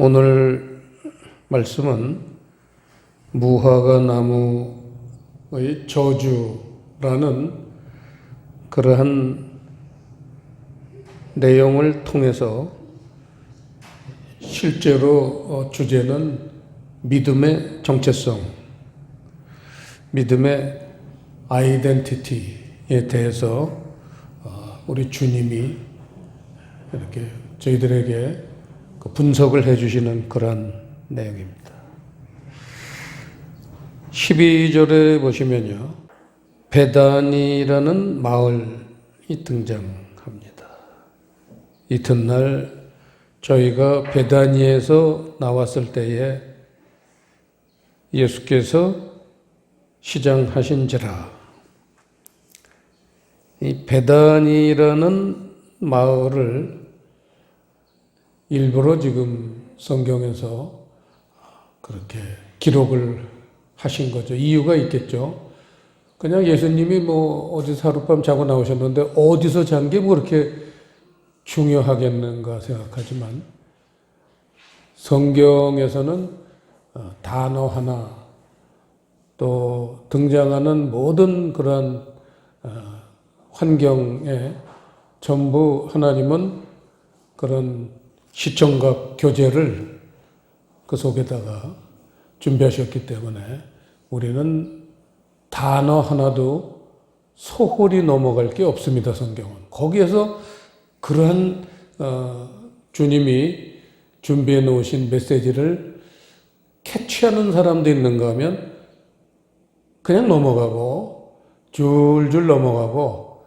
오늘 말씀은 무화과 나무의 저주라는 그러한 내용을 통해서 실제로 주제는 믿음의 정체성, 믿음의 아이덴티티에 대해서 우리 주님이 이렇게 저희들에게 분석을 해주시는 그런 내용입니다. 12절에 보시면요, 베다니라는 마을이 등장합니다. 이튿날 저희가 베다니에서 나왔을 때에 예수께서 시장하신지라. 이 베다니라는 마을을 일부러 지금 성경에서 그렇게 기록을 하신 거죠. 이유가 있겠죠. 그냥 예수님이 어디서 하룻밤 자고 나오셨는데 어디서 잔 게 그렇게 중요하겠는가 생각하지만 성경에서는 단어 하나 또 등장하는 모든 그러한 환경에 전부 하나님은 그런 시청각 교재를 그 속에다가 준비하셨기 때문에 우리는 단어 하나도 소홀히 넘어갈 게 없습니다. 성경은. 거기에서 그러한 주님이 준비해 놓으신 메시지를 캐치하는 사람도 있는가 하면 그냥 넘어가고 줄줄 넘어가고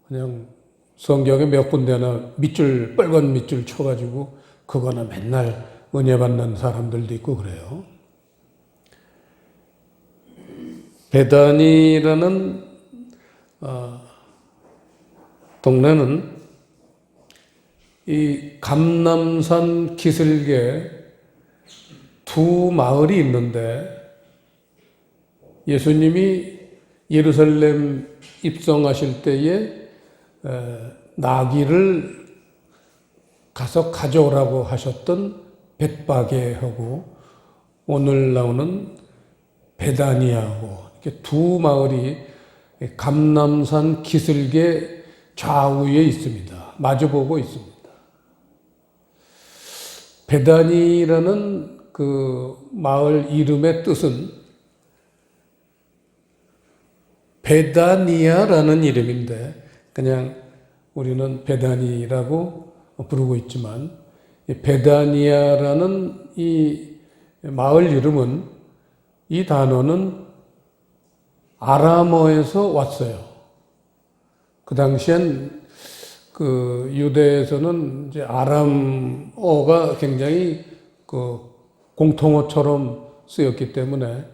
그냥 성경에 몇 군데나 밑줄, 빨간 밑줄 쳐가지고 그거나 맨날 은혜 받는 사람들도 있고 그래요. 베다니라는 동네는 이 감람산 기슭에 두 마을이 있는데 예수님이 예루살렘 입성하실 때에 나귀를 가서 가져오라고 하셨던 벳바게하고 오늘 나오는 베다니하고 이렇게 두 마을이 감람산 기슭의 좌우에 있습니다. 마주보고 있습니다. 베다니라는 그 마을 이름의 뜻은 베다니아라는 이름인데 그냥 우리는 베다니라고 부르고 있지만 베다니아라는 이 마을 이름은 이 단어는 아람어에서 왔어요. 그 당시엔 그 유대에서는 이제 아람어가 굉장히 그 공통어처럼 쓰였기 때문에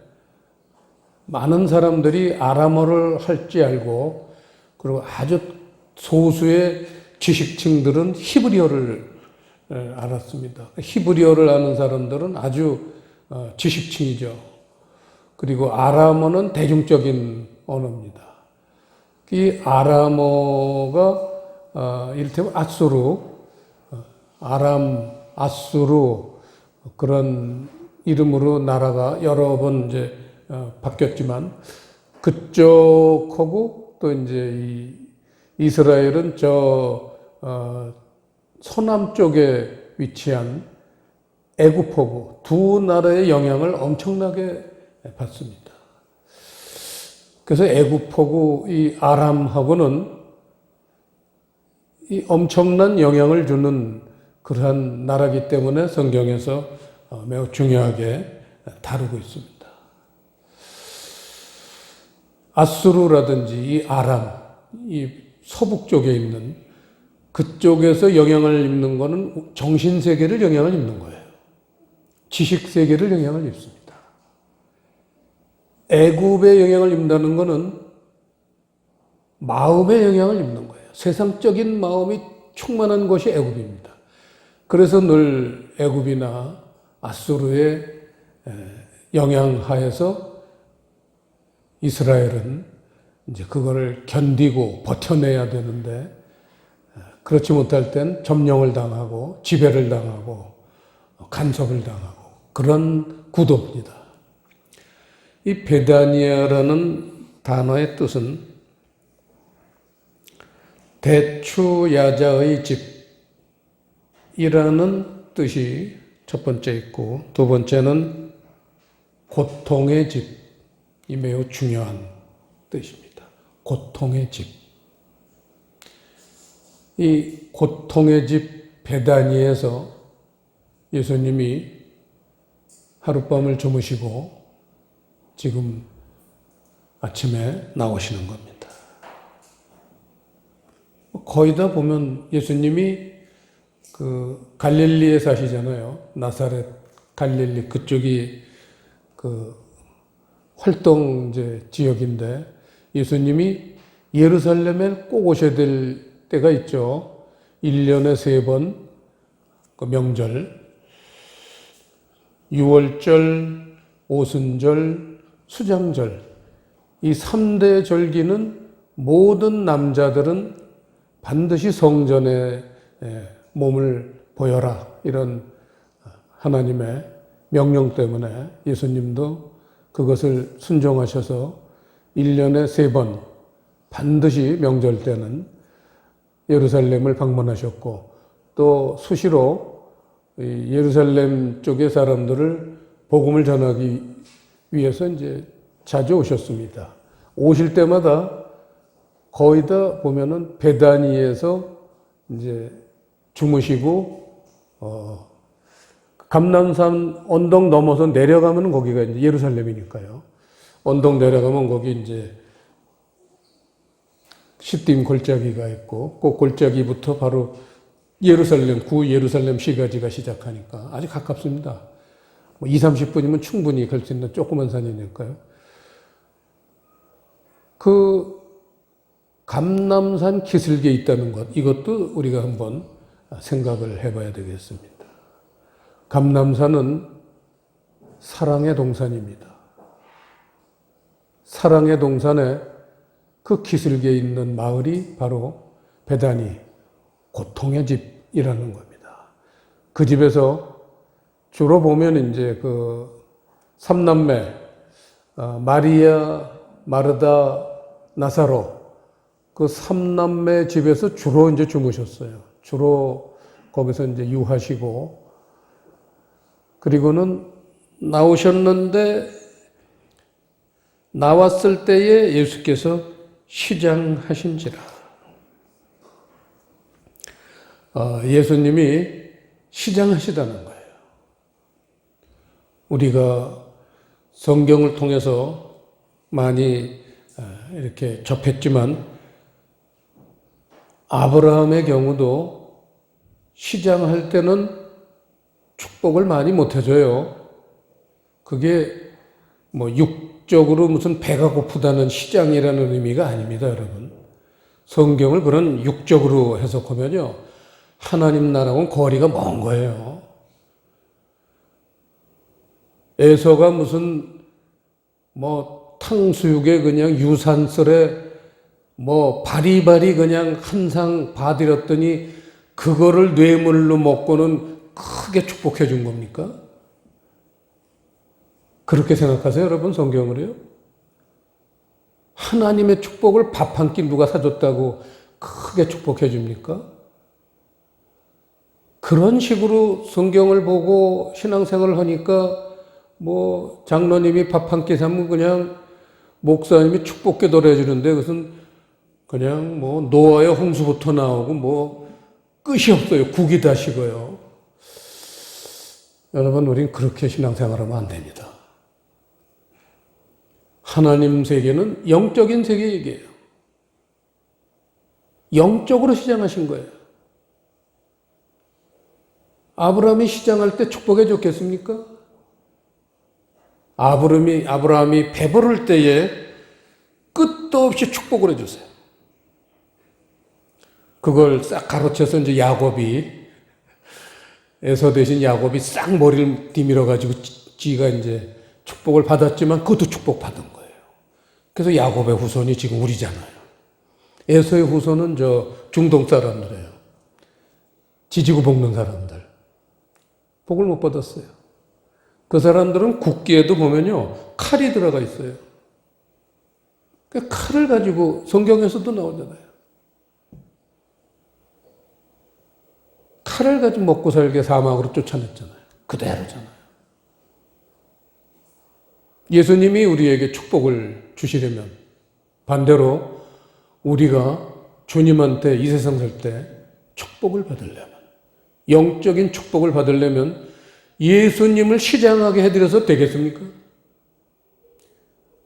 많은 사람들이 아람어를 할지 알고 그리고 아주 소수의 지식층들은 히브리어를 알았습니다. 히브리어를 아는 사람들은 아주 지식층이죠. 그리고 아람어는 대중적인 언어입니다. 이 아람어가 이를테면 아수르, 아수르 그런 이름으로 나라가 여러 번 이제 바뀌었지만 그쪽하고 또 이제 이 이스라엘은 서남 쪽에 위치한 애굽하고 두 나라의 영향을 엄청나게 받습니다. 그래서 애굽하고 이 아람하고는 이 엄청난 영향을 주는 그러한 나라이기 때문에 성경에서 매우 중요하게 다루고 있습니다. 아수르라든지 이 아람, 이 서북 쪽에 있는 그쪽에서 영향을 입는 것은 정신세계를 영향을 입는 거예요. 지식세계를 영향을 입습니다. 애굽에 영향을 입는다는 것은 마음에 영향을 입는 거예요. 세상적인 마음이 충만한 것이 애굽입니다. 그래서 늘 애굽이나 아수르의 영향하에서 이스라엘은 이제 그거를 견디고 버텨내야 되는데 그렇지 못할 땐 점령을 당하고 지배를 당하고 간섭을 당하고 그런 구도입니다. 이 베다니아라는 단어의 뜻은 대추야자의 집이라는 뜻이 첫 번째 있고, 두 번째는 고통의 집이 매우 중요한 뜻입니다. 고통의 집. 이 고통의 집 베다니에서 예수님이 하룻밤을 주무시고 지금 아침에 나오시는 겁니다. 거의 다 보면 예수님이 그 갈릴리에 사시잖아요. 나사렛, 갈릴리 그쪽이 그 활동 이제 지역인데 예수님이 예루살렘에 꼭 오셔야 될 때가 있죠. 1년에 3번 그 명절, 유월절, 오순절, 수장절, 이 3대 절기는 모든 남자들은 반드시 성전에 몸을 보여라, 이런 하나님의 명령 때문에 예수님도 그것을 순종하셔서 1년에 3번 반드시 명절 때는 예루살렘을 방문하셨고, 또 수시로 예루살렘 쪽의 사람들을 복음을 전하기 위해서 이제 자주 오셨습니다. 오실 때마다 거의 다 보면은 베다니에서 이제 주무시고, 감람산 언덕 넘어서 내려가면 거기가 이제 예루살렘이니까요. 언덕 내려가면 거기 이제 시딤 골짜기가 있고, 그 골짜기부터 바로 예루살렘, 구 예루살렘 시가지가 시작하니까 아주 가깝습니다. 뭐 20-30분이면 충분히 갈 수 있는 조그만 산이니까요. 그 감람산 기슭에 있다는 것, 이것도 우리가 한번 생각을 해봐야 되겠습니다. 감람산은 사랑의 동산입니다. 사랑의 동산에 그 기슭에 있는 마을이 바로 베다니, 고통의 집이라는 겁니다. 그 집에서 주로 보면 이제 그 삼남매, 마리아, 마르다, 나사로, 그 삼남매 집에서 주로 이제 주무셨어요. 주로 거기서 이제 유하시고, 그리고는 나오셨는데 나왔을 때에 예수께서 시장하신지라. 예수님이 시장하시다는 거예요. 우리가 성경을 통해서 많이 이렇게 접했지만 아브라함의 경우도 시장할 때는 축복을 많이 못 해줘요. 그게 뭐 육적으로 무슨 배가 고프다는 시장이라는 의미가 아닙니다, 여러분. 성경을 그런 육적으로 해석하면요, 하나님 나라하고는 거리가 먼 거예요. 에서가 무슨 뭐 탕수육에 그냥 유산슬에 뭐 바리바리 그냥 한 상 봐드렸더니 그거를 뇌물로 먹고는 크게 축복해 준 겁니까? 그렇게 생각하세요, 여러분? 성경을요? 하나님의 축복을 밥 한 끼 누가 사줬다고 크게 축복해 줍니까? 그런 식으로 성경을 보고 신앙생활을 하니까 뭐 장로님이 밥 한 끼 사면 그냥 목사님이 축복기도를 해주는데 그것은 그냥 뭐 노아의 홍수부터 나오고 뭐 끝이 없어요. 국이 다 식어요. 여러분, 우린 그렇게 신앙생활하면 안 됩니다. 하나님 세계는 영적인 세계이게요. 영적으로 시장하신 거예요. 아브라함이 시장할 때 축복해 줬겠습니까? 아브라함이 배부를 때에 끝도 없이 축복을 해주세요. 그걸 싹 가로채서 이제 야곱이, 에서 대신 야곱이 싹 머리를 디밀어가지고 지가 이제 축복을 받았지만 그것도 축복받은 거예요. 그래서 야곱의 후손이 지금 우리잖아요. 에서의 후손은 저 중동 사람들이에요. 지지고 볶는 사람들. 복을 못 받았어요. 그 사람들은 국기에도 보면요, 칼이 들어가 있어요. 그 칼을 가지고 성경에서도 나오잖아요. 칼을 가지고 먹고 살게 사막으로 쫓아냈잖아요. 그대로잖아요. 예수님이 우리에게 축복을 주시려면 반대로 우리가 주님한테 이 세상 살 때 축복을 받으려면, 영적인 축복을 받으려면 예수님을 시장하게 해드려서 되겠습니까?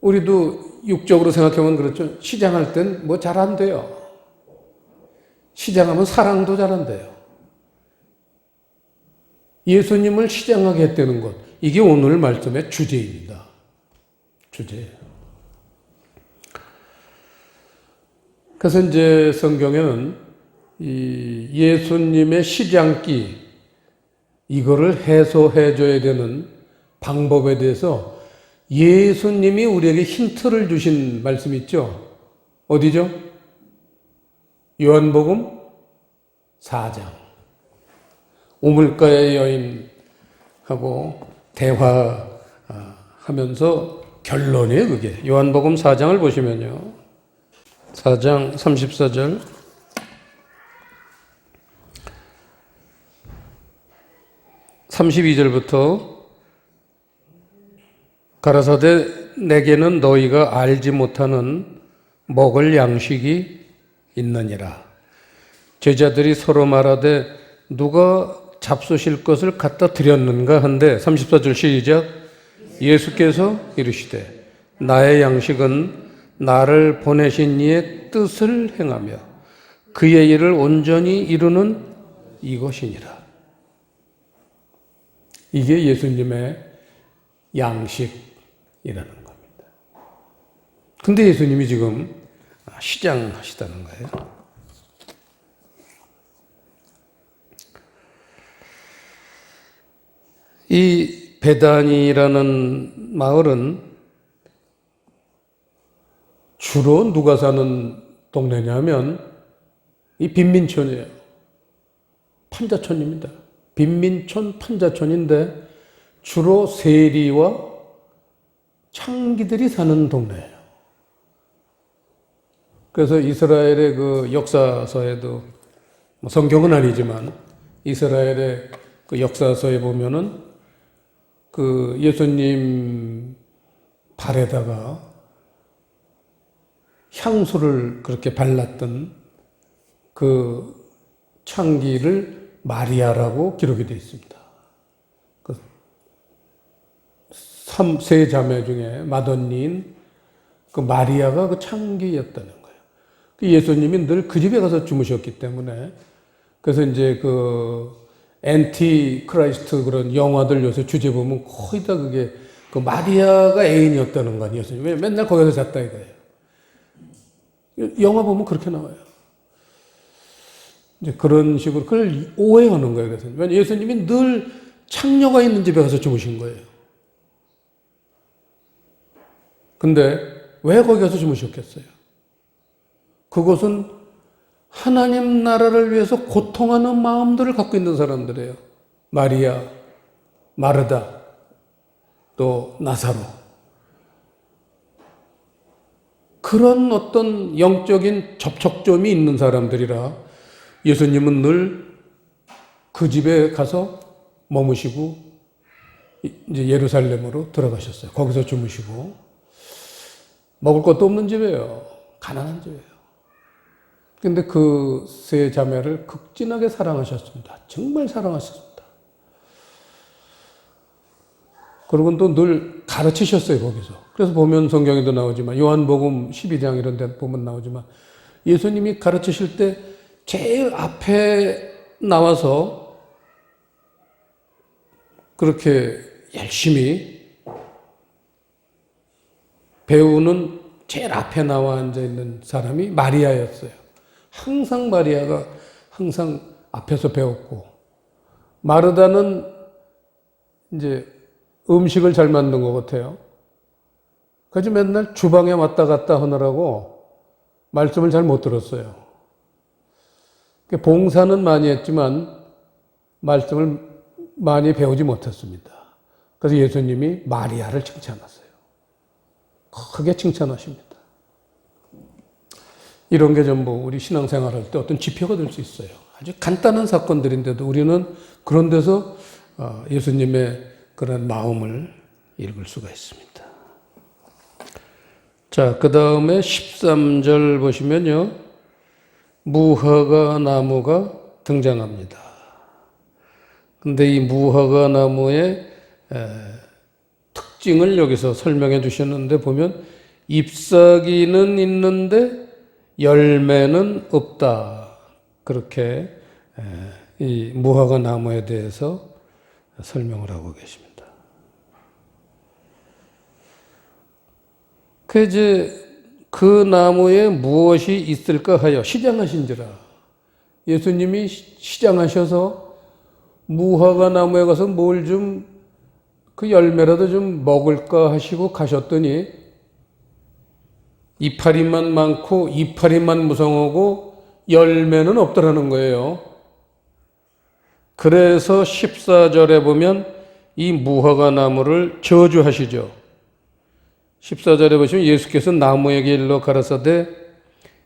우리도 육적으로 생각하면 그렇죠. 시장할 땐 뭐 잘 안 돼요. 시장하면 사랑도 잘 안 돼요. 예수님을 시장하게 했다는 것, 이게 오늘 말씀의 주제입니다. 주제예요. 그래서 이제 성경에는 이 예수님의 시장기, 이거를 해소해줘야 되는 방법에 대해서 예수님이 우리에게 힌트를 주신 말씀이 있죠. 어디죠? 요한복음 4장. 우물가의 여인하고 대화하면서 결론이에요, 그게. 요한복음 4장을 보시면요. 4장 34절. 32절부터 가라사대 내게는 너희가 알지 못하는 먹을 양식이 있느니라. 제자들이 서로 말하되 누가 잡수실 것을 갖다 드렸는가 한데 34절 시작. 예수께서 이르시되 나의 양식은 나를 보내신 이의 뜻을 행하며 그의 일을 온전히 이루는 이것이니라. 이게 예수님의 양식이라는 겁니다. 근데 예수님이 지금 시장하시다는 거예요. 이 베다니라는 마을은 주로 누가 사는 동네냐면 이 빈민촌이에요. 판자촌입니다. 빈민촌 판자촌인데 주로 세리와 창기들이 사는 동네예요. 그래서 이스라엘의 그 역사서에도, 뭐 성경은 아니지만 이스라엘의 그 역사서에 보면은 그 예수님 발에다가 향수를 그렇게 발랐던 그 창기를 마리아라고 기록이 되어 있습니다. 그 세 자매 중에 맏언니인 그 마리아가 그 창기였다는 거예요. 그 예수님이 늘 그 집에 가서 주무셨기 때문에, 그래서 이제 그 엔티 크라이스트 그런 영화들 요새 주제 보면 거의 다 그게 그 마리아가 애인이었다는 거 아니에요. 예수님. 왜 맨날 거기서 잤다 이거예요. 영화 보면 그렇게 나와요. 이제 그런 식으로 그걸 오해하는 거예요. 그래서 왜냐면 예수님이 늘 창녀가 있는 집에 가서 주무신 거예요. 근데 왜 거기 가서 주무셨겠어요? 그곳은 하나님 나라를 위해서 고통하는 마음들을 갖고 있는 사람들이에요. 마리아, 마르다, 또 나사로. 그런 어떤 영적인 접촉점이 있는 사람들이라 예수님은 늘 그 집에 가서 머무시고 이제 예루살렘으로 들어가셨어요. 거기서 주무시고. 먹을 것도 없는 집이에요. 가난한 집이에요. 근데 그 세 자매를 극진하게 사랑하셨습니다. 정말 사랑하셨습니다. 그리고 또 늘 가르치셨어요, 거기서. 그래서 보면 성경에도 나오지만, 요한복음 12장 이런 데 보면 나오지만, 예수님이 가르치실 때 제일 앞에 나와서 그렇게 열심히 배우는 제일 앞에 나와 앉아있는 사람이 마리아였어요. 항상 마리아가 항상 앞에서 배웠고, 마르다는 이제 음식을 잘 만든 것 같아요. 그래서 맨날 주방에 왔다 갔다 하느라고 말씀을 잘 못 들었어요. 봉사는 많이 했지만 말씀을 많이 배우지 못했습니다. 그래서 예수님이 마리아를 칭찬하세요. 크게 칭찬하십니다. 이런 게 전부 우리 신앙생활할 때 어떤 지표가 될 수 있어요. 아주 간단한 사건들인데도 우리는 그런 데서 예수님의 그런 마음을 읽을 수가 있습니다. 자, 그 다음에 13절 보시면요. 무화과 나무가 등장합니다. 근데 이 무화과 나무의 특징을 여기서 설명해 주셨는데 보면 잎사귀는 있는데 열매는 없다. 그렇게 이 무화과 나무에 대해서 설명을 하고 계십니다. 그 나무에 무엇이 있을까 하여 시장하신지라. 예수님이 시장하셔서 무화과 나무에 가서 뭘 좀 그 열매라도 좀 먹을까 하시고 가셨더니 이파리만 많고 이파리만 무성하고 열매는 없더라는 거예요. 그래서 14절에 보면 이 무화과 나무를 저주하시죠. 14절에 보시면 예수께서 나무에게 일러 가라사대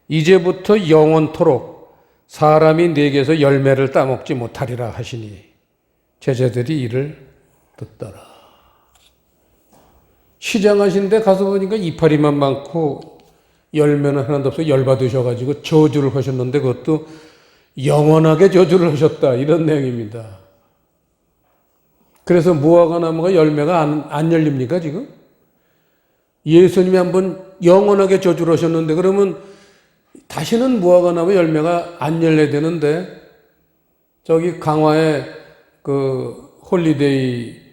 이제부터 영원토록 사람이 네게서 열매를 따먹지 못하리라 하시니 제자들이 이를 듣더라. 시장하신 데 가서 보니까 이파리만 많고 열매는 하나도 없어 열받으셔가지고 저주를 하셨는데 그것도 영원하게 저주를 하셨다. 이런 내용입니다. 그래서 무화과 나무가 열매가 안 열립니까 지금? 예수님이 한번 영원하게 저주를 하셨는데 그러면 다시는 무화과 나무 열매가 안 열려야 되는데 저기 강화에 그 홀리데이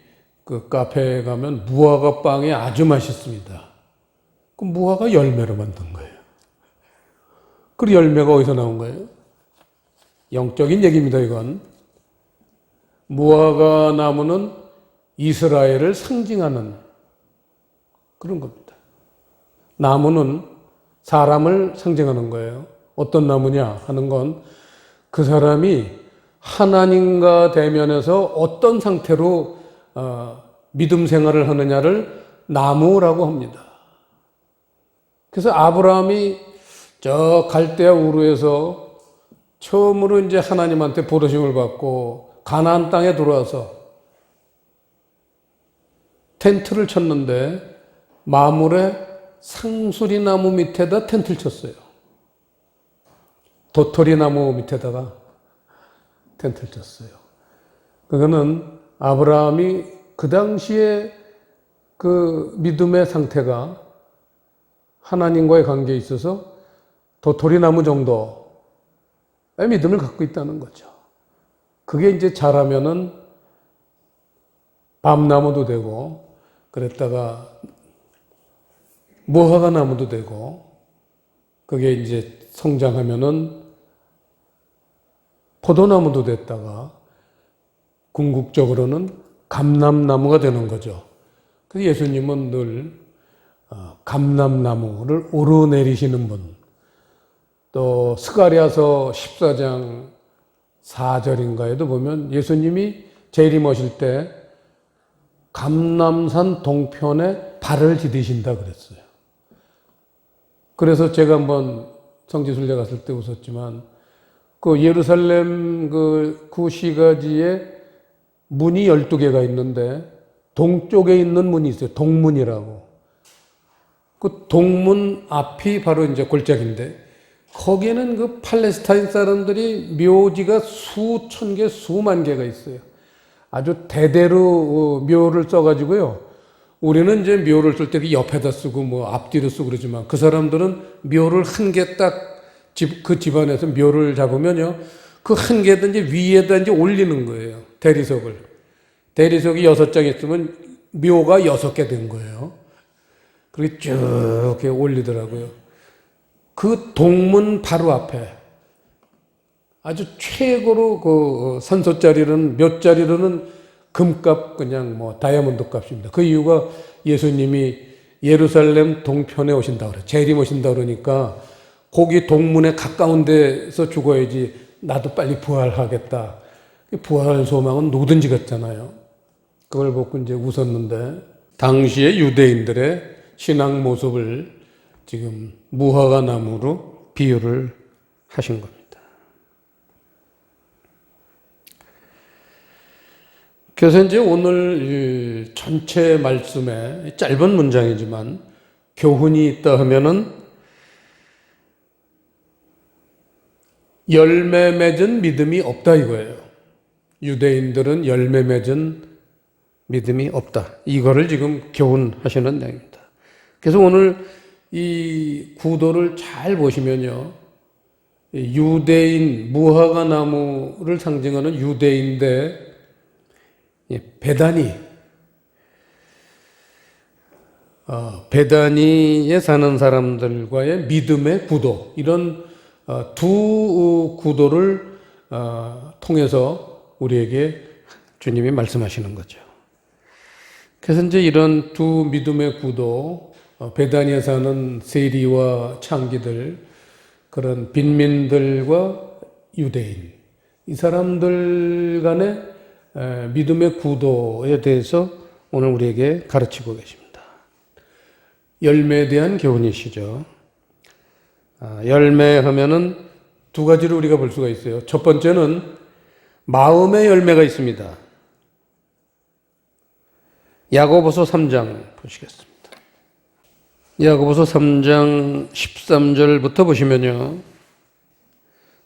그 카페에 가면 무화과 빵이 아주 맛있습니다. 그 무화과 열매로 만든 거예요. 그 열매가 어디서 나온 거예요? 영적인 얘기입니다, 이건. 무화과 나무는 이스라엘을 상징하는 그런 겁니다. 나무는 사람을 상징하는 거예요. 어떤 나무냐 하는 건 그 사람이 하나님과 대면해서 어떤 상태로 믿음 생활을 하느냐를 나무라고 합니다. 그래서 아브라함이 저 갈대아 우르에서 처음으로 이제 하나님한테 부르심을 받고 가나안 땅에 들어와서 텐트를 쳤는데 마물에 상수리 나무 밑에다 텐트를 쳤어요. 도토리 나무 밑에다가 텐트를 쳤어요. 그거는 아브라함이 그 당시에 그 믿음의 상태가 하나님과의 관계에 있어서 도토리 나무 정도의 믿음을 갖고 있다는 거죠. 그게 이제 자라면은 밤나무도 되고, 그랬다가 무화과 나무도 되고, 그게 이제 성장하면은 포도나무도 됐다가 궁극적으로는 감람나무가 되는 거죠. 그래서 예수님은 늘 감람나무를 오르내리시는 분, 또 스가랴서 14장 4절인가에도 보면 예수님이 재림하실 때 감람산 동편에 발을 디디신다 그랬어요. 그래서 제가 한번 성지순례 갔을 때 웃었지만 그 예루살렘 그 구시가지에 문이 12개가 있는데 동쪽에 있는 문이 있어요. 동문이라고. 그 동문 앞이 바로 이제 골짜기인데 거기에는 그 팔레스타인 사람들이 묘지가 수천 개, 수만 개가 있어요. 아주 대대로 묘를 써가지고요. 우리는 이제 묘를 쓸 때 옆에다 쓰고 뭐 앞뒤로 쓰고 그러지만 그 사람들은 묘를 한 개 딱 그 집안에서 묘를 잡으면요. 그 한 개도 이제 위에다 이제 올리는 거예요. 대리석을. 대리석이 6장 있으면 묘가 6개 된 거예요. 그렇게 쭉 이렇게 올리더라고요. 그 동문 바로 앞에 아주 최고로 그 산소짜리로는 묘짜리로는 금값 그냥 뭐 다이아몬드 값입니다. 그 이유가 예수님이 예루살렘 동편에 오신다 그래. 재림 오신다 그러니까 거기 동문에 가까운 데서 죽어야지 나도 빨리 부활하겠다. 부활 소망은 누구든지 같잖아요. 그걸 보고 이제 웃었는데 당시의 유대인들의 신앙 모습을 지금 무화과 나무로 비유를 하신 겁니다. 그래서 이제 오늘 전체 말씀에 짧은 문장이지만 교훈이 있다 하면은 열매 맺은 믿음이 없다 이거예요. 유대인들은 열매 맺은 믿음이 없다. 이거를 지금 교훈하시는 내용입니다. 그래서 오늘 이 구도를 잘 보시면요. 유대인, 무화과 나무를 상징하는 유대인대 베다니에 사는 사람들과의 믿음의 구도, 이런 두 구도를 통해서 우리에게 주님이 말씀하시는 거죠. 그래서 이제 이런 두 믿음의 구도, 베다니에 사는 세리와 창기들, 그런 빈민들과 유대인, 이 사람들 간의 믿음의 구도에 대해서 오늘 우리에게 가르치고 계십니다. 열매에 대한 교훈이시죠. 열매하면은 두 가지를 우리가 볼 수가 있어요. 첫 번째는 마음의 열매가 있습니다. 야고보서 3장 보시겠습니다. 야고보서 3장 13절부터 보시면요.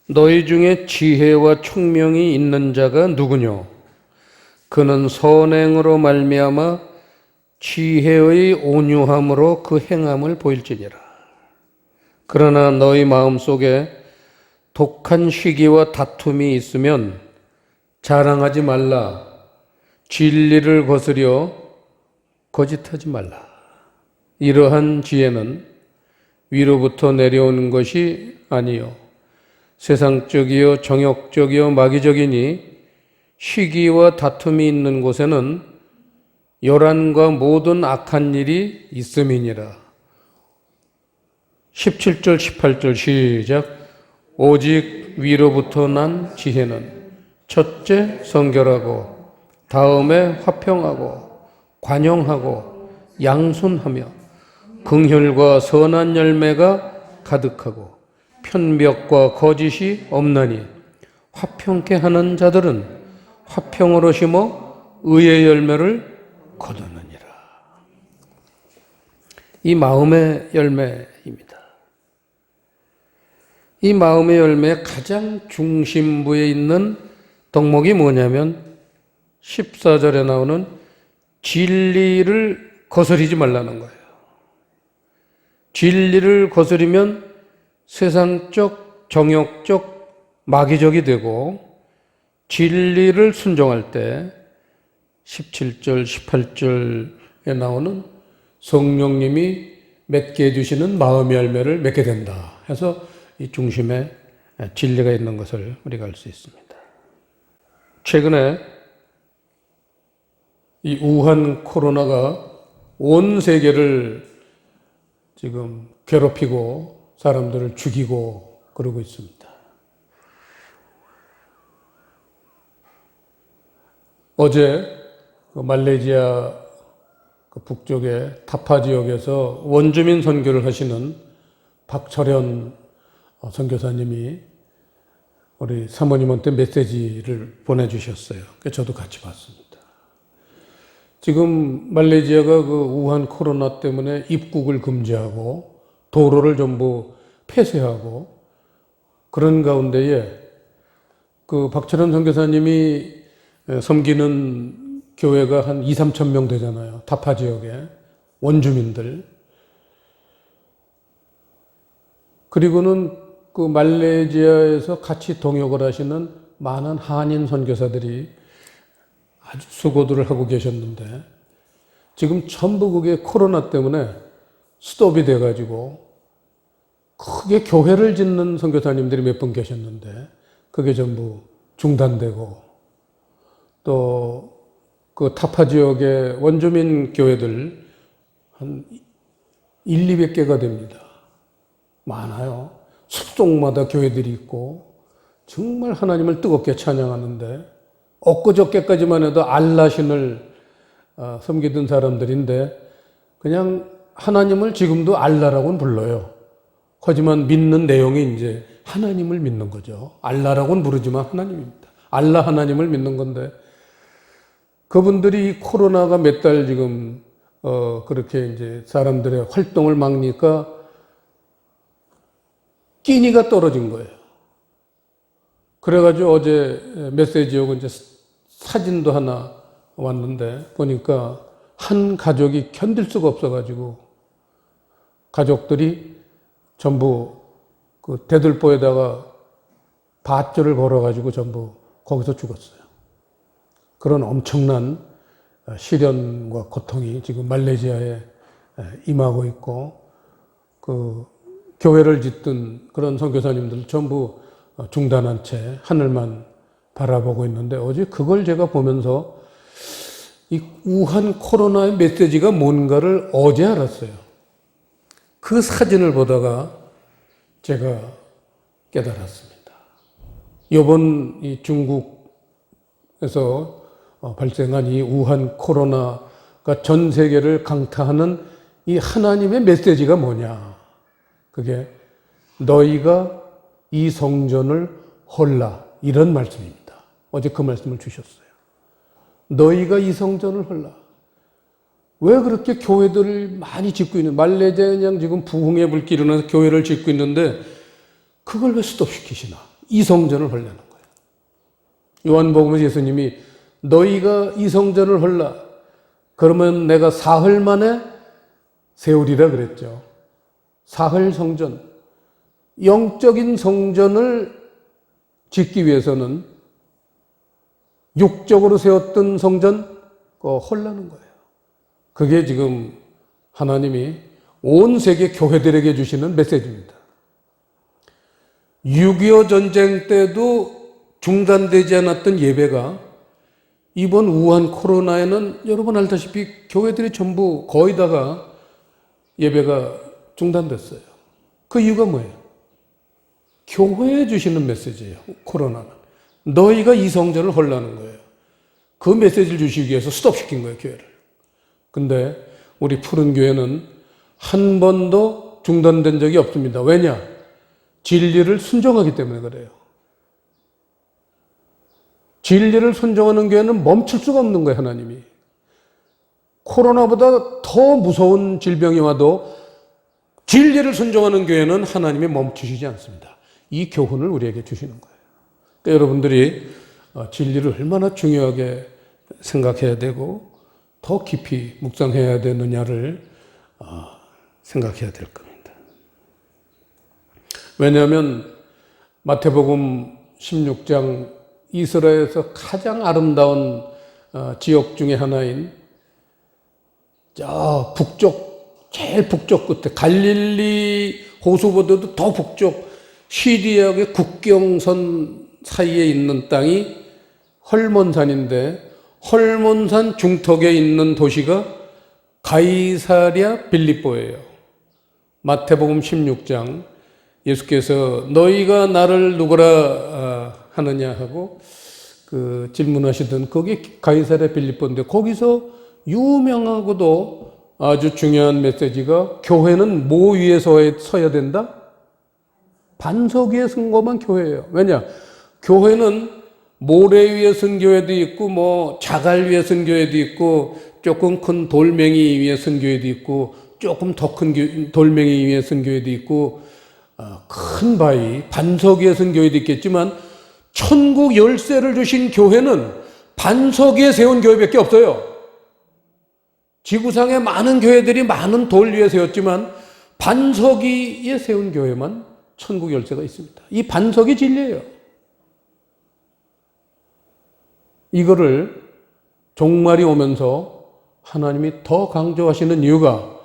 너희 중에 지혜와 총명이 있는 자가 누구뇨? 그는 선행으로 말미암아 지혜의 온유함으로 그 행함을 보일지니라. 그러나 너희 마음속에 독한 시기와 다툼이 있으면 자랑하지 말라. 진리를 거스려 거짓하지 말라. 이러한 지혜는 위로부터 내려오는 것이 아니요 세상적이요 정욕적이요 마귀적이니 시기와 다툼이 있는 곳에는 요란과 모든 악한 일이 있음이니라. 17절 18절 시작. 오직 위로부터 난 지혜는 첫째 성결하고 다음에 화평하고 관용하고 양순하며 긍휼과 선한 열매가 가득하고 편벽과 거짓이 없나니 화평케 하는 자들은 화평으로 심어 의의 열매를 거두느니라. 이 마음의 열매입니다. 이 마음의 열매의 가장 중심부에 있는 덕목이 뭐냐면 14절에 나오는 진리를 거스리지 말라는 거예요. 진리를 거스리면 세상적, 정욕적, 마귀적이 되고 진리를 순종할 때 17절, 18절에 나오는 성령님이 맺게 해주시는 마음의 열매를 맺게 된다 해서 이 중심에 진리가 있는 것을 우리가 알 수 있습니다. 최근에 이 우한 코로나가 온 세계를 지금 괴롭히고 사람들을 죽이고 그러고 있습니다. 어제 말레이시아 북쪽의 타파 지역에서 원주민 선교를 하시는 박철현 선교사님이 우리 사모님한테 메시지를 보내주셨어요. 그래서 저도 같이 봤습니다. 지금 말레이시아가 그 우한 코로나 때문에 입국을 금지하고 도로를 전부 폐쇄하고 그런 가운데에 그 박철현 선교사님이 섬기는 교회가 한 2, 3천 명 되잖아요. 타파 지역에 원주민들. 그리고는 그 말레이시아에서 같이 동역을 하시는 많은 한인 선교사들이 아주 수고들을 하고 계셨는데 지금 전부 그게 코로나 때문에 스톱이 돼가지고 크게 교회를 짓는 선교사님들이 몇 분 계셨는데 그게 전부 중단되고 또 그 타파 지역의 원주민 교회들 한 1, 200개가 됩니다. 많아요. 숲속마다 교회들이 있고 정말 하나님을 뜨겁게 찬양하는데 엊그저께까지만 해도 알라신을 섬기던 사람들인데 그냥 하나님을 지금도 알라라고는 불러요. 하지만 믿는 내용이 이제 하나님을 믿는 거죠. 알라라고는 부르지만 하나님입니다. 알라 하나님을 믿는 건데 그분들이 이 코로나가 몇 달 지금 그렇게 이제 사람들의 활동을 막니까 끼니가 떨어진 거예요. 그래가지고 어제 메시지 오고 이제 사진도 하나 왔는데 보니까 한 가족이 견딜 수가 없어가지고 가족들이 전부 그 대들보에다가 밧줄을 걸어가지고 전부 거기서 죽었어요. 그런 엄청난 시련과 고통이 지금 말레이시아에 임하고 있고 그 교회를 짓던 그런 선교사님들 전부 중단한 채 하늘만 바라보고 있는데 어제 그걸 제가 보면서 이 우한 코로나의 메시지가 뭔가를 어제 알았어요. 그 사진을 보다가 제가 깨달았습니다. 이번 이 중국에서 발생한 이 우한 코로나가 전 세계를 강타하는 이 하나님의 메시지가 뭐냐? 그게 너희가 이 성전을 헐라 이런 말씀입니다. 어제 그 말씀을 주셨어요. 너희가 이 성전을 헐라. 왜 그렇게 교회들을 많이 짓고 있는 말레이시아에 그냥 지금 부흥의 불길이 일어나서 교회를 짓고 있는데 그걸 왜 스톱시키시나? 이 성전을 헐라는 거예요. 요한복음에서 예수님이 너희가 이 성전을 헐라. 그러면 내가 사흘 만에 세우리라 그랬죠. 사흘 성전. 영적인 성전을 짓기 위해서는 육적으로 세웠던 성전 헐라는 거예요. 그게 지금 하나님이 온 세계 교회들에게 주시는 메시지입니다. 6.25 전쟁 때도 중단되지 않았던 예배가 이번 우한 코로나에는 여러분 알다시피 교회들이 전부 거의 다가 예배가 중단됐어요. 그 이유가 뭐예요? 교회에 주시는 메시지예요. 코로나는. 너희가 이 성전을 헐라는 거예요. 그 메시지를 주시기 위해서 스톱시킨 거예요, 교회를. 근데 우리 푸른 교회는 한 번도 중단된 적이 없습니다. 왜냐? 진리를 순종하기 때문에 그래요. 진리를 순종하는 교회는 멈출 수가 없는 거예요, 하나님이. 코로나보다 더 무서운 질병이 와도 진리를 순종하는 교회는 하나님이 멈추시지 않습니다. 이 교훈을 우리에게 주시는 거예요. 그러니까 여러분들이 진리를 얼마나 중요하게 생각해야 되고 더 깊이 묵상해야 되느냐를 생각해야 될 겁니다. 왜냐하면 마태복음 16장 이스라엘에서 가장 아름다운 지역 중에 하나인 저 북쪽, 제일 북쪽 끝에 갈릴리 호수보다도 더 북쪽 시리아의 국경선 사이에 있는 땅이 헐몬산인데 헐몬산 중턱에 있는 도시가 가이사랴 빌립보예요. 마태복음 16장 예수께서 너희가 나를 누구라 하느냐 하고 그 질문하시던 거기 가이사랴 빌립보인데 거기서 유명하고도 아주 중요한 메시지가 교회는 뭐 위에 서야 된다? 반석 위에 선 것만 교회예요. 왜냐? 교회는 모래 위에 선 교회도 있고 뭐 자갈 위에 선 교회도 있고 조금 큰 돌멩이 위에 선 교회도 있고 조금 더 큰 돌멩이 위에 선 교회도 있고 큰 바위 반석 위에 선 교회도 있겠지만 천국 열쇠를 주신 교회는 반석 위에 세운 교회밖에 없어요. 지구상에 많은 교회들이 많은 돌 위에 세웠지만 반석 위에 세운 교회만 천국 열쇠가 있습니다. 이 반석이 진리예요. 이거를 종말이 오면서 하나님이 더 강조하시는 이유가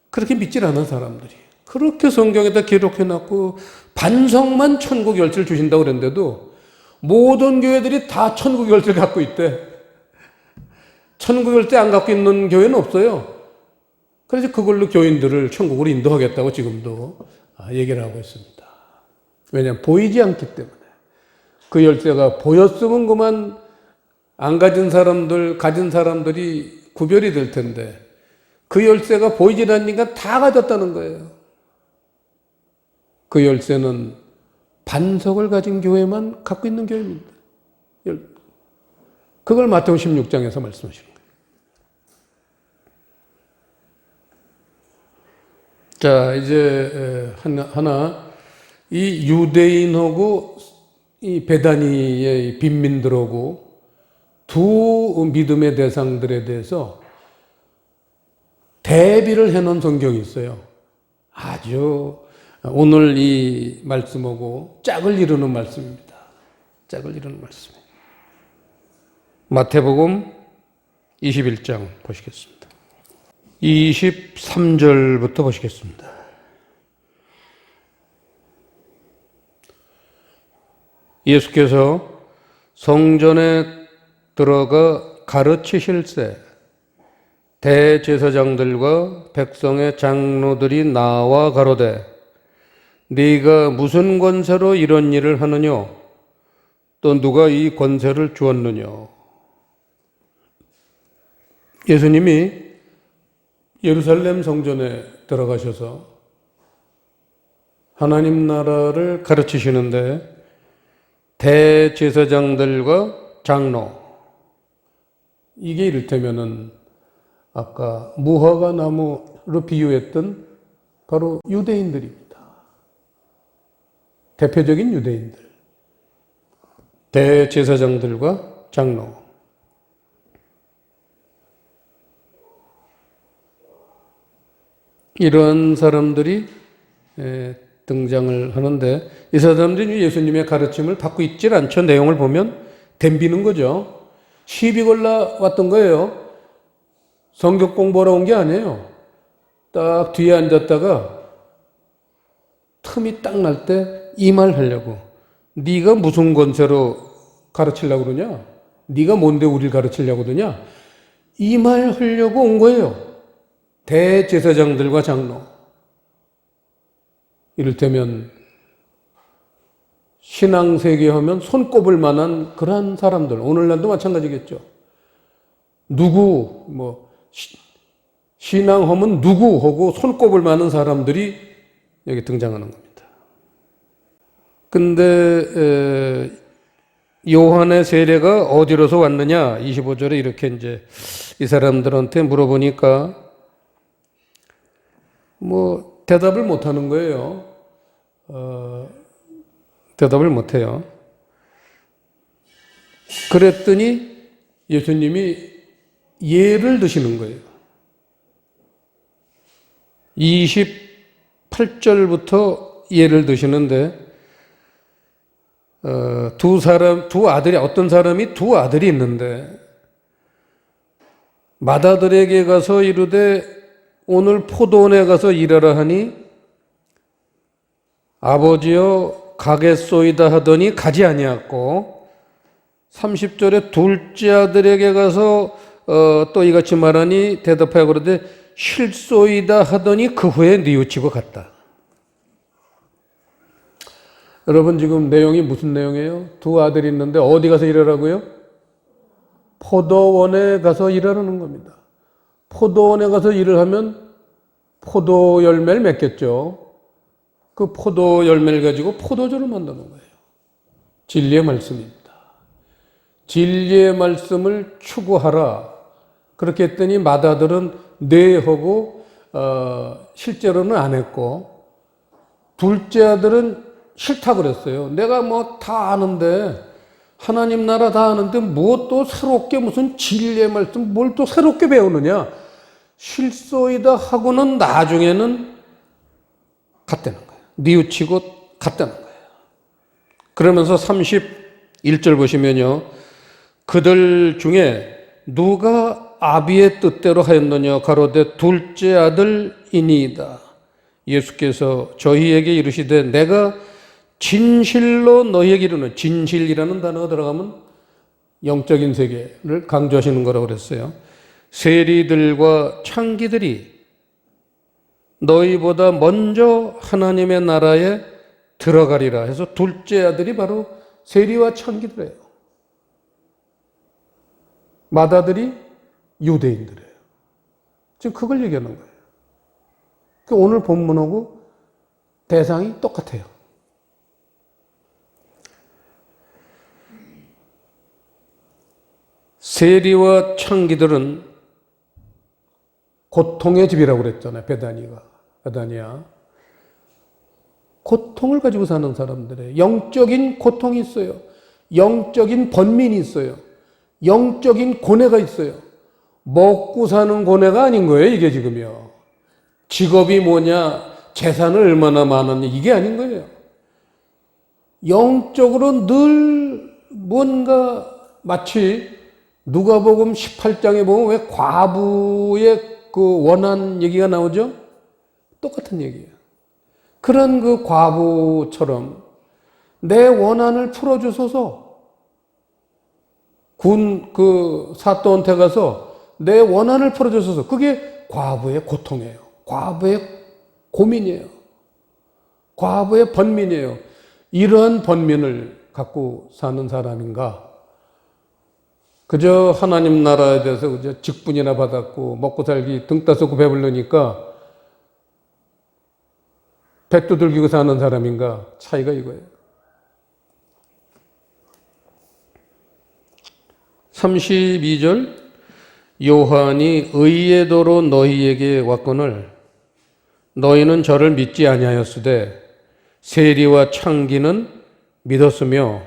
그렇게 믿질 않은 사람들이 그렇게 성경에다 기록해놨고 반석만 천국 열쇠를 주신다고 그랬는데도 모든 교회들이 다 천국 열쇠를 갖고 있대. 천국 열쇠 안 갖고 있는 교회는 없어요. 그래서 그걸로 교인들을 천국으로 인도하겠다고 지금도 얘기를 하고 있습니다. 왜냐하면 보이지 않기 때문에. 그 열쇠가 보였으면 그만 안 가진 사람들, 가진 사람들이 구별이 될 텐데 그 열쇠가 보이질 않으니까 다 가졌다는 거예요. 그 열쇠는 반석을 가진 교회만 갖고 있는 교회입니다. 그걸 마태복음 16장에서 말씀하시는 거예요. 자, 이제 하나 이 유대인하고 이 베다니의 빈민들하고 두 믿음의 대상들에 대해서 대비를 해놓은 성경이 있어요. 아주 오늘 이 말씀하고 짝을 이루는 말씀입니다. 짝을 이루는 말씀이에요. 마태복음 21장 보시겠습니다. 23절부터 보시겠습니다. 예수께서 성전에 들어가 가르치실세 대제사장들과 백성의 장로들이 나와 가로되 네가 무슨 권세로 이런 일을 하느냐? 또 누가 이 권세를 주었느냐? 예수님이 예루살렘 성전에 들어가셔서 하나님 나라를 가르치시는데 대제사장들과 장로, 이게 이를테면은 아까 무화과 나무로 비유했던 바로 유대인들입니다. 대표적인 유대인들. 대제사장들과 장로. 이런 사람들이 등장을 하는데 이 사람들이 예수님의 가르침을 받고 있질 않죠. 내용을 보면 덤비는 거죠. 시비 골라 왔던 거예요. 성경 공부하러 온 게 아니에요. 딱 뒤에 앉았다가 틈이 딱 날 때 이 말 하려고. 네가 무슨 권세로 가르치려고 그러냐? 네가 뭔데 우리를 가르치려고 그러냐? 이 말 하려고 온 거예요. 대제사장들과 장로. 이를테면 신앙세계 하면 손꼽을 만한 그러한 사람들. 오늘날도 마찬가지겠죠. 누구, 신앙하면 누구 하고 손꼽을 만한 사람들이 여기 등장하는 겁니다. 근데 요한의 세례가 어디로서 왔느냐? 25절에 이렇게 이제 이 사람들한테 물어보니까 대답을 못 하는 거예요. 대답을 못 해요. 그랬더니 예수님이 예를 드시는 거예요. 28절부터 예를 드시는데 어떤 사람이 두 아들이 있는데 맏아들에게 가서 이르되 오늘 포도원에 가서 일하라 하니 아버지여 가겠소이다 하더니 가지 아니었고 30절에 둘째 아들에게 가서 또 이같이 말하니 대답하여 그러되 실소이다 하더니 그 후에 뉘우치고 갔다. 여러분 지금 내용이 무슨 내용이에요? 두 아들이 있는데 어디 가서 일하라고요? 포도원에 가서 일하라는 겁니다. 포도원에 가서 일을 하면 포도 열매를 맺겠죠. 그 포도 열매를 가지고 포도주를 만드는 거예요. 진리의 말씀입니다. 진리의 말씀을 추구하라. 그렇게 했더니 맏아들은 네 하고 실제로는 안 했고 둘째 아들은 싫다 그랬어요. 내가 다 아는데 하나님 나라 다 아는데 뭐 또 새롭게 무슨 진리의 말씀 뭘 또 새롭게 배우느냐. 실소이다 하고는 나중에는 갔다는 거예요. 뉘우치고 갔다는 거예요. 그러면서 31절 보시면요. 그들 중에 누가 아비의 뜻대로 하였느냐 가로되 둘째 아들이니이다. 예수께서 저희에게 이르시되 내가 진실로 너희에게 이르는, 진실이라는 단어가 들어가면 영적인 세계를 강조하시는 거라고 그랬어요. 세리들과 창기들이 너희보다 먼저 하나님의 나라에 들어가리라 해서 둘째 아들이 바로 세리와 창기들이에요. 맏아들이 유대인들이에요. 지금 그걸 얘기하는 거예요. 그러니까 오늘 본문하고 대상이 똑같아요. 세리와 창기들은 고통의 집이라고 그랬잖아요. 베다니아. 고통을 가지고 사는 사람들의 영적인 고통이 있어요. 영적인 번민이 있어요. 영적인 고뇌가 있어요. 먹고 사는 고뇌가 아닌 거예요, 이게 지금요. 직업이 뭐냐, 재산을 얼마나 많았냐, 이게 아닌 거예요. 영적으로 늘 뭔가 마치 누가복음 18장에 보면 왜 과부의 그 원한 얘기가 나오죠? 똑같은 얘기예요. 그런 그 과부처럼 내 원한을 풀어주소서. 그 사또한테 가서 내 원한을 풀어주소서. 그게 과부의 고통이에요. 과부의 고민이에요. 과부의 번민이에요. 이러한 번민을 갖고 사는 사람인가? 그저 하나님 나라에 대해서 그저 직분이나 받았고 먹고 살기 등 따서고 배불르니까 배 두들기고 사는 사람인가? 차이가 이거예요. 32절 요한이 의의 도로 너희에게 왔거늘 너희는 저를 믿지 아니하였으되 세리와 창기는 믿었으며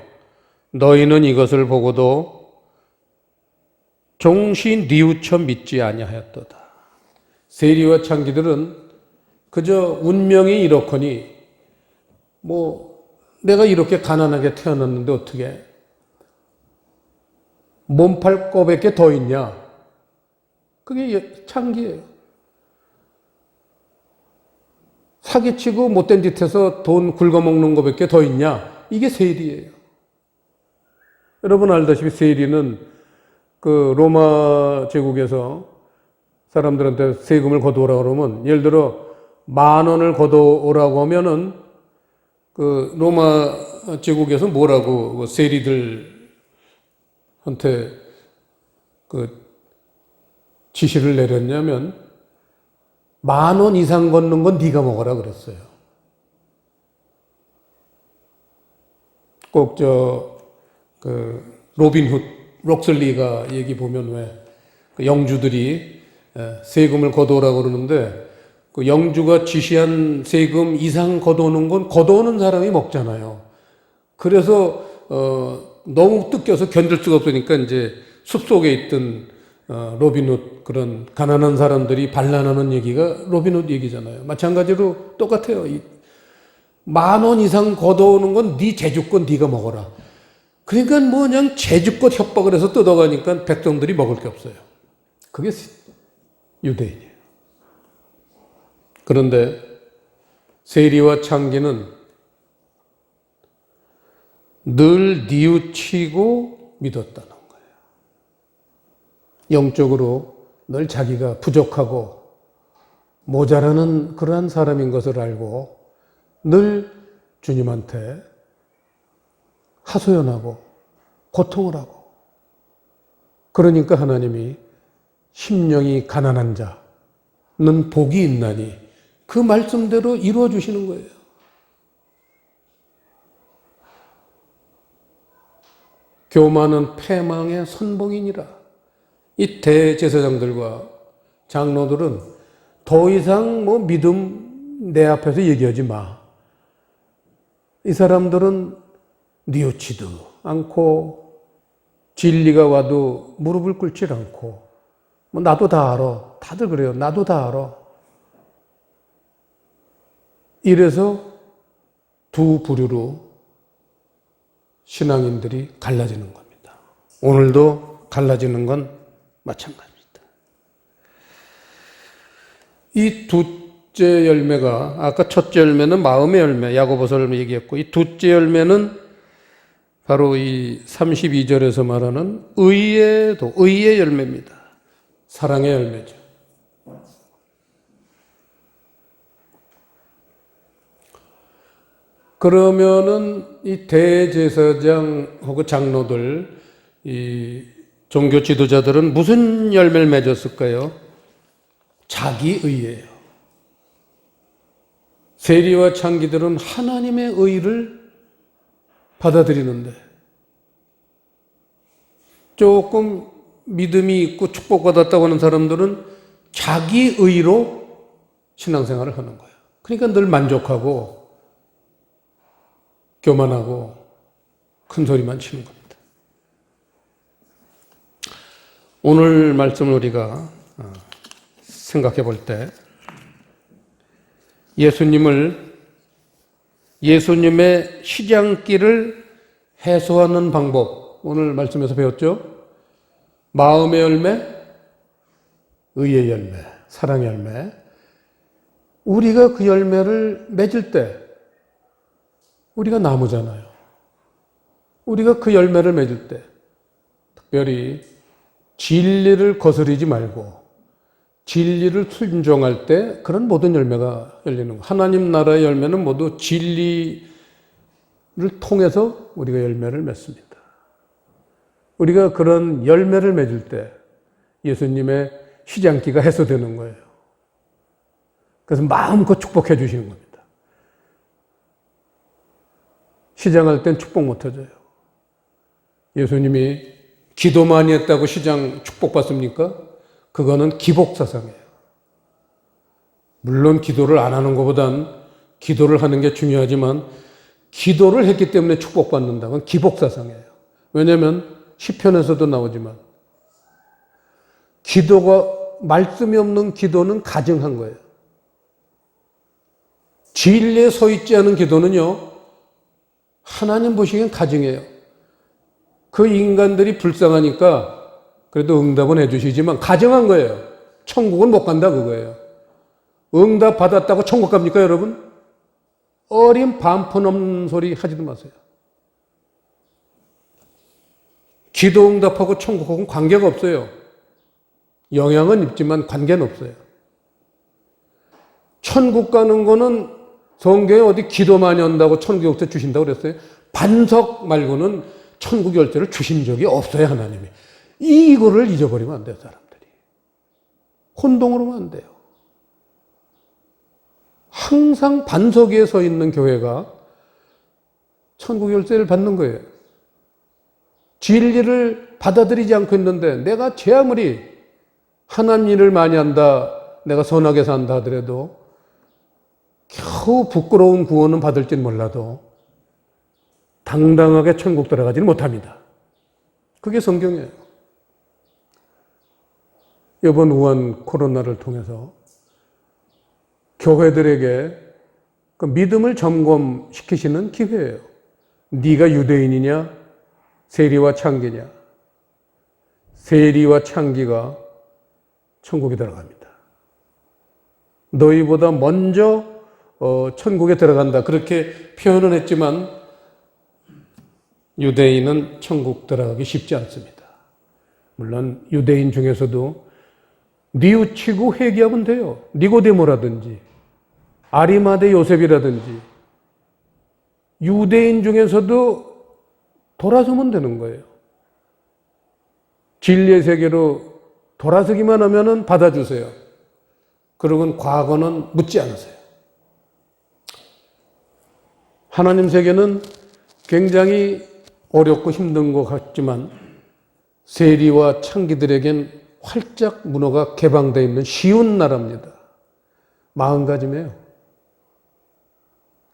너희는 이것을 보고도 종시 뉘우쳐 믿지 아니하였도다. 세리와 창기들은 그저 운명이 이렇거니 내가 이렇게 가난하게 태어났는데 어떻게 몸팔 거밖에 더 있냐? 그게 창기예요. 사기치고 못된 짓 해서 돈 긁어먹는 거밖에 더 있냐? 이게 세리예요. 여러분 알다시피 세리는 그 로마 제국에서 사람들한테 세금을 걷어오라고 그러면 예를 들어 10,000원을 걷어오라고 하면은 그 로마 제국에서 뭐라고 세리들한테 그 지시를 내렸냐면 10,000원 이상 걷는 건 네가 먹어라 그랬어요. 꼭 로빈 훗 록슬리가 얘기 보면 왜 그 영주들이 세금을 걷어오라고 그러는데 그 영주가 지시한 세금 이상 걷어오는 건 걷어오는 사람이 먹잖아요. 그래서 너무 뜯겨서 견딜 수가 없으니까 이제 숲속에 있던 로빈 훗 그런 가난한 사람들이 반란하는 얘기가 로빈 훗 얘기잖아요. 마찬가지로 똑같아요. 10,000원 이상 걷어오는 건 네 재주권 네가 먹어라. 그러니까 그냥 재주껏 협박을 해서 뜯어가니까 백성들이 먹을 게 없어요. 그게 유대인이에요. 그런데 세리와 창기는 늘 뉘우치고 믿었다는 거예요. 영적으로 늘 자기가 부족하고 모자라는 그러한 사람인 것을 알고 늘 주님한테 하소연하고 고통을 하고 그러니까 하나님이 심령이 가난한 자는 복이 있나니 그 말씀대로 이루어 주시는 거예요. 교만은 패망의 선봉이니라. 이 대제사장들과 장로들은 더 이상 믿음 내 앞에서 얘기하지 마. 이 사람들은 뉘우치도 않고 진리가 와도 무릎을 꿇지 않고 나도 다 알아. 다들 그래요. 나도 다 알아. 이래서 두 부류로 신앙인들이 갈라지는 겁니다. 오늘도 갈라지는 건 마찬가지입니다. 이 두째 열매가 아까 첫째 열매는 마음의 열매 야고보서를 얘기했고 이 두째 열매는 바로 이 32절에서 말하는 의의 열매입니다. 사랑의 열매죠. 그러면은 이 대제사장 혹은 장로들, 이 종교 지도자들은 무슨 열매를 맺었을까요? 자기의예요. 세리와 창기들은 하나님의 의를 받아들이는데 조금 믿음이 있고 축복받았다고 하는 사람들은 자기의로 신앙생활을 하는 거예요. 그러니까 늘 만족하고 교만하고 큰 소리만 치는 겁니다. 오늘 말씀을 우리가 생각해 볼 때 예수님의 시장길을 해소하는 방법, 오늘 말씀에서 배웠죠? 마음의 열매, 의의 열매, 사랑의 열매. 우리가 그 열매를 맺을 때 우리가 나무잖아요. 우리가 그 열매를 맺을 때 특별히 진리를 거스르지 말고 진리를 순종할 때 그런 모든 열매가 열리는 거예요. 하나님 나라의 열매는 모두 진리를 통해서 우리가 열매를 맺습니다. 우리가 그런 열매를 맺을 때 예수님의 시장기가 해소되는 거예요. 그래서 마음껏 축복해 주시는 겁니다. 시장할 땐 축복 못 해줘요. 예수님이 기도 많이 했다고 시장 축복받습니까? 그거는 기복사상이에요. 물론 기도를 안 하는 것보단 기도를 하는 게 중요하지만 기도를 했기 때문에 축복받는다는 건 기복사상이에요. 왜냐하면 시편에서도 나오지만 말씀이 없는 기도는 가증한 거예요. 진리에 서 있지 않은 기도는요, 하나님 보시기엔 가증해요. 그 인간들이 불쌍하니까 그래도 응답은 해주시지만 가증한 거예요. 천국은 못 간다 그거예요. 응답 받았다고 천국 갑니까 여러분? 어린 반푼 없는 소리 하지도 마세요. 기도 응답하고 천국하고는 관계가 없어요. 영향은 있지만 관계는 없어요. 천국 가는 거는 성경에 어디 기도 많이 한다고 천국 열쇠 주신다고 그랬어요? 반석 말고는 천국 열쇠를 주신 적이 없어요, 하나님이. 이거를 잊어버리면 안 돼요, 사람들이. 혼동으로만 안 돼요. 항상 반석 위에 서 있는 교회가 천국 열쇠를 받는 거예요. 진리를 받아들이지 않고 있는데 내가 제 아무리 하나님 일을 많이 한다, 내가 선하게 산다 하더라도 겨우 부끄러운 구원은 받을지는 몰라도 당당하게 천국 들어가지는 못합니다. 그게 성경이에요. 이번 우한 코로나를 통해서 교회들에게 그 믿음을 점검시키시는 기회예요. 네가 유대인이냐? 세리와 창기냐? 세리와 창기가 천국에 들어갑니다. 너희보다 먼저 천국에 들어간다. 그렇게 표현은 했지만 유대인은 천국 들어가기 쉽지 않습니다. 물론 유대인 중에서도 뉘우치고 회개하면 돼요. 니고데모라든지 아리마대 요셉이라든지 유대인 중에서도 돌아서면 되는 거예요. 진리의 세계로 돌아서기만 하면 받아주세요. 그러고는 과거는 묻지 않으세요. 하나님 세계는 굉장히 어렵고 힘든 것 같지만 세리와 창기들에겐 활짝 문호가 개방되어 있는 쉬운 나라입니다. 마음가짐이에요.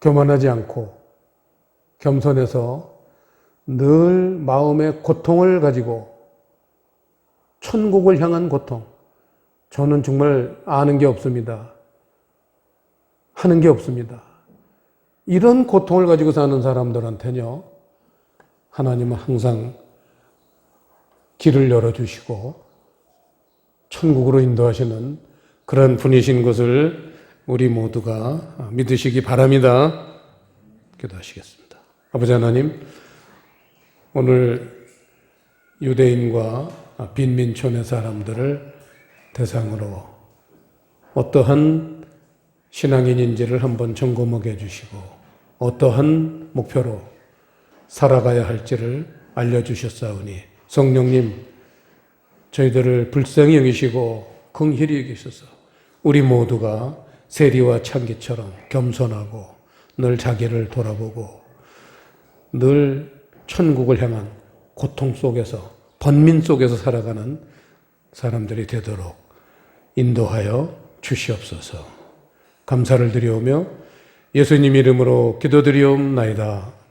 교만하지 않고 겸손해서 늘 마음의 고통을 가지고 천국을 향한 고통. 저는 정말 아는 게 없습니다. 하는 게 없습니다. 이런 고통을 가지고 사는 사람들한테는요, 하나님은 항상 길을 열어주시고 천국으로 인도하시는 그런 분이신 것을 우리 모두가 믿으시기 바랍니다. 기도하시겠습니다. 아버지 하나님, 오늘 유대인과 빈민촌의 사람들을 대상으로 어떠한 신앙인인지를 한번 점검하게 해주시고 어떠한 목표로 살아가야 할지를 알려주셨사오니 성령님, 저희들을 불쌍히 여기시고 긍휼히 여기셔서 우리 모두가 세리와 창기처럼 겸손하고 늘 자기를 돌아보고 늘 천국을 향한 고통 속에서 번민 속에서 살아가는 사람들이 되도록 인도하여 주시옵소서. 감사를 드리오며 예수님 이름으로 기도드리옵나이다.